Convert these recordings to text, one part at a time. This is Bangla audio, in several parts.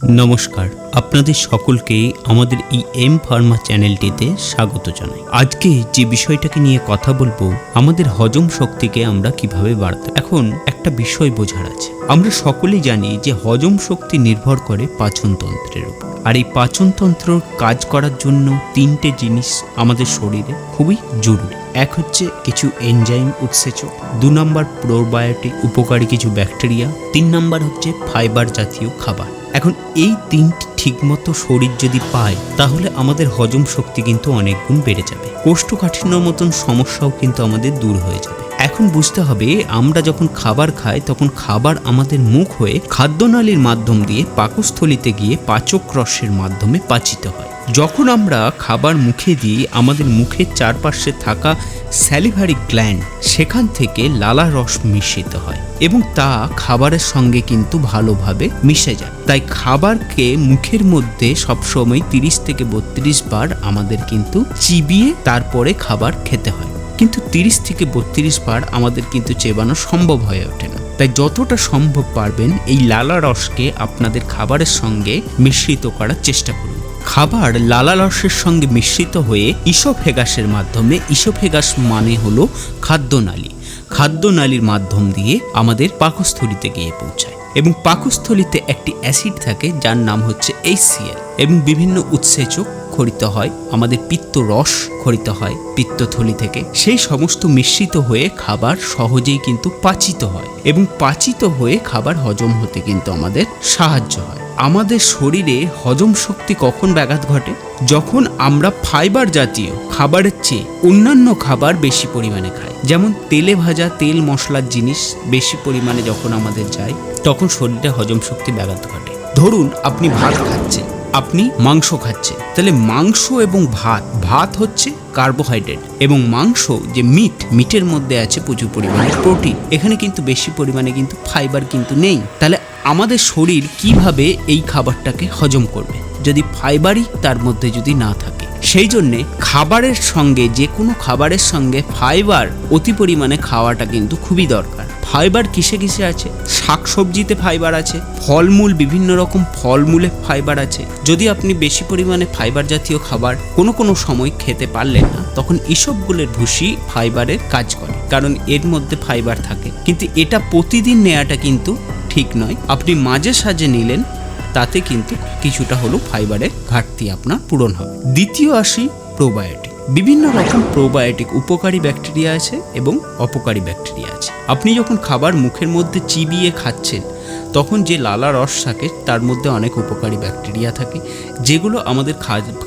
নমস্কার, আপনাদের সকলকে আমাদের এই এম ফার্মা চ্যানেলটিতে স্বাগত জানাই। আজকে যে বিষয়টাকে নিয়ে কথা বলবো, আমাদের হজম শক্তিকে আমরা কিভাবে বাড়াতে। এখন একটা বিষয় বোঝার আছে, আমরা সকলেই জানি যে হজম শক্তি নির্ভর করে পাচনতন্ত্রের উপর। আর এই পাচনতন্ত্র কাজ করার জন্য তিনটে জিনিস আমাদের শরীরে খুবই জরুরি। এক হচ্ছে কিছু এনজাইম উৎসেচক, 2 নম্বর প্রোবায়োটিক উপকারী কিছু ব্যাকটেরিয়া, 3 নম্বর হচ্ছে ফাইবার জাতীয় খাবার। এখন এই তিনটি ঠিকমতো শরীর যদি পায়, তাহলে আমাদের হজম শক্তি কিন্তু অনেক গুণ বেড়ে যাবে। কোষ্ঠকাঠিন্যর মতন সমস্যাও কিন্তু আমাদের দূর হয়ে যাবে। এখন বুঝতে হবে, আমরা যখন খাবার খাই তখন খাবার আমাদের মুখ হয়ে খাদ্যনালীর মাধ্যম দিয়ে পাকস্থলিতে গিয়ে পাচক রসের মাধ্যমে পাচিত হয়। যখন আমরা খাবার মুখে দিই, আমাদের মুখের চারপাশে থাকা স্যালিভারি গ্ল্যান্ড সেখান থেকে লালা রস মিশ্রিত হয় এবং তা খাবারের সঙ্গে কিন্তু ভালোভাবে মিশে যায়। তাই খাবারকে মুখের মধ্যে সবসময় 30 থেকে 32 বার আমাদের কিন্তু চিবিয়ে তারপরে খাবার খেতে হয়। কিন্তু 30 থেকে 32 বার আমাদের কিন্তু চেবানো সম্ভব হয়ে ওঠে না। তাই যতটা সম্ভব পারবেন এই লালা রসকে আপনাদের খাবারের সঙ্গে মিশ্রিত করার চেষ্টা করুন। খাবার লালা রসের সঙ্গে মিশ্রিত হয়ে ইসোফেগাসের মাধ্যমে, ইসোফেগাস মানে হলো খাদ্যনালী, খাদ্যনালীর মাধ্যম দিয়ে আমাদের পাকস্থলিতে গিয়ে পৌঁছায় এবং পাকস্থলিতে একটি অ্যাসিড থাকে যার নাম হচ্ছে HCl এবং বিভিন্ন উৎসেচক খরিত হয়, আমাদের পিত্ত রস খরিত হয় পিত্তথলি থেকে। সেই সমস্ত মিশ্রিত হয়ে খাবার সহজেই কিন্তু পাচিত হয় এবং পাচিত হয়ে খাবার হজম হতে কিন্তু আমাদের সাহায্য হয়। আমাদের শরীরে হজম শক্তি কখন ব্যাঘাত ঘটে? যখন আমরা ফাইবার জাতীয় খাবারের চেয়ে অন্যান্য খাবার বেশি পরিমাণে খাই। যেমন তেলে ভাজা, তেল মশলার জিনিস বেশি পরিমাণে যখন আমাদের যায়, তখন শরীরে হজম শক্তি ব্যাঘাত ঘটে। ধরুন আপনি ভাত খাচ্ছেন, আপনি মাংস খাচ্ছেন, তাহলে মাংস এবং ভাত হচ্ছে কার্বোহাইড্রেট এবং মাংস যে মিটের মধ্যে আছে প্রচুর পরিমাণে প্রোটিন, এখানে কিন্তু বেশি পরিমাণে কিন্তু ফাইবার কিন্তু নেই। তাহলে আমাদের শরীর কিভাবে এই খাবারটাকে হজম করবে যদি ফাইবারই তার মধ্যে যদি না থাকে? সেই জন্যে খাবারের সঙ্গে, যে কোনো খাবারের সঙ্গে ফাইবার অতি পরিমাণে খাওয়াটা কিন্তু খুবই দরকার। ফাইবার কিসে কিসে আছে? শাকসবজিতে ফাইবার আছে, ফলমূল, বিভিন্ন রকম ফলমূলে ফাইবার আছে। যদি আপনি বেশি পরিমাণে ফাইবার জাতীয় খাবার কোনো সময় খেতে পারলেন না, তখন ইসবগুলের ভুসি ফাইবারের কাজ করে, কারণ এর মধ্যে ফাইবার থাকে। কিন্তু এটা প্রতিদিন নেওয়াটা কিন্তু ঠিক নয়। আপনি মাঝে সাঝে নিলেন, তাতে কিন্তু কিছুটা হলো ফাইবারের ঘাটতি আপনার পূরণ হবে। দ্বিতীয় আসি প্রোবায়োটিক। বিভিন্ন রকম প্রোবায়োটিক উপকারী ব্যাকটেরিয়া আছে এবং অপকারী ব্যাকটেরিয়া আছে। আপনি যখন খাবার মুখের মধ্যে চিবিয়ে খাচ্ছেন, তখন যে লালা রস থাকে তার মধ্যে অনেক উপকারী ব্যাকটেরিয়া থাকে, যেগুলো আমাদের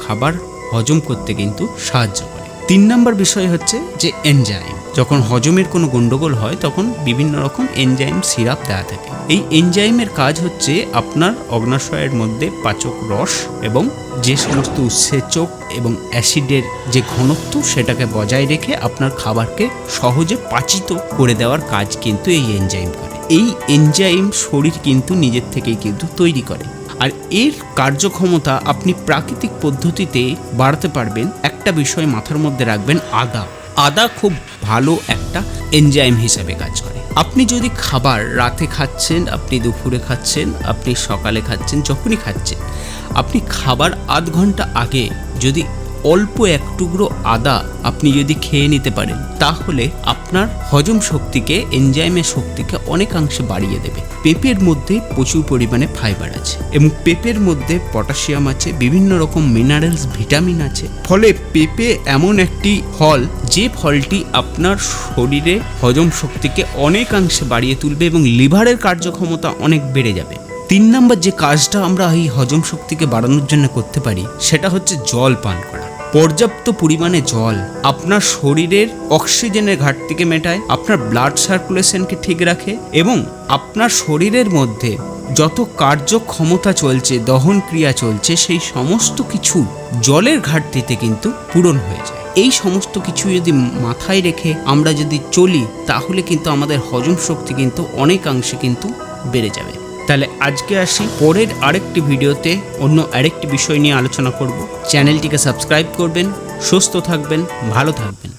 খাবার হজম করতে কিন্তু সাহায্য করে। 3 নম্বর বিষয় হচ্ছে যে এনজাইম। যখন হজমের কোনো গন্ডগোল হয়, তখন বিভিন্ন রকম এনজাইম সিরাপ দেওয়া থাকে। এই এনজাইমের কাজ হচ্ছে আপনার অগ্নাশয়ের মধ্যে পাচক রস এবং যে সমস্ত উৎসেচক এবং অ্যাসিডের যে ঘনত্ব, সেটাকে বজায় রেখে আপনার খাবারকে সহজে পাচিত করে দেওয়ার কাজ কিন্তু এই এনজাইম করে। এই এনজাইম শরীর কিন্তু নিজের থেকেই কিন্তু তৈরি করে। আর এর কার্যক্ষমতা আপনি প্রাকৃতিক পদ্ধতিতে বাড়াতে পারবেন। একটা বিষয় মাথার মধ্যে রাখবেন, আদা খুব ভালো একটা এনজাইম হিসেবে কাজ করে। আপনি যদি খাবার রাতে খাচ্ছেন, আপনি দুপুরে খাচ্ছেন, আপনি সকালে খাচ্ছেন, যখনই খাচ্ছেন, আপনি খাবার আধ ঘন্টা আগে যদি অল্প এক টুকরো আদা আপনি যদি খেয়ে নিতে পারেন, তাহলে আপনার হজম শক্তিকে, এনজাইমের শক্তিকে অনেকাংশে বাড়িয়ে দেবে। পেঁপের মধ্যে প্রচুর পরিমাণে ফাইবার আছে এবং পেঁপের মধ্যে পটাশিয়াম আছে, বিভিন্ন রকম মিনারেলস, ভিটামিন আছে। ফলে পেঁপে এমন একটি ফল, যে ফলটি আপনার শরীরে হজম শক্তিকে অনেকাংশে বাড়িয়ে তুলবে এবং লিভারের কার্যক্ষমতা অনেক বেড়ে যাবে। 3 নম্বর যে কাজটা আমরা এই হজম শক্তিকে বাড়ানোর জন্য করতে পারি, সেটা হচ্ছে জল পান করা। পর্যাপ্ত পরিমাণে জল আপনার শরীরের অক্সিজেনের ঘাটতিকে মেটায়, আপনার ব্লাড সার্কুলেশনকে ঠিক রাখে এবং আপনার শরীরের মধ্যে যত কার্যক্ষমতা চলছে, দহন ক্রিয়া চলছে, সেই সমস্ত কিছু জলের ঘাটতিতে কিন্তু পূরণ হয়ে যায়। এই সমস্ত কিছু যদি মাথায় রেখে আমরা যদি চলি, তাহলে কিন্তু আমাদের হজম শক্তি কিন্তু অনেকাংশে কিন্তু বেড়ে যাবে। তাহলে আজকে আসি, পরের আরেকটি ভিডিওতে অন্য আরেকটি বিষয় নিয়ে আলোচনা করব। চ্যানেলটিকে সাবস্ক্রাইব করবেন। সুস্থ থাকবেন, ভালো থাকবেন।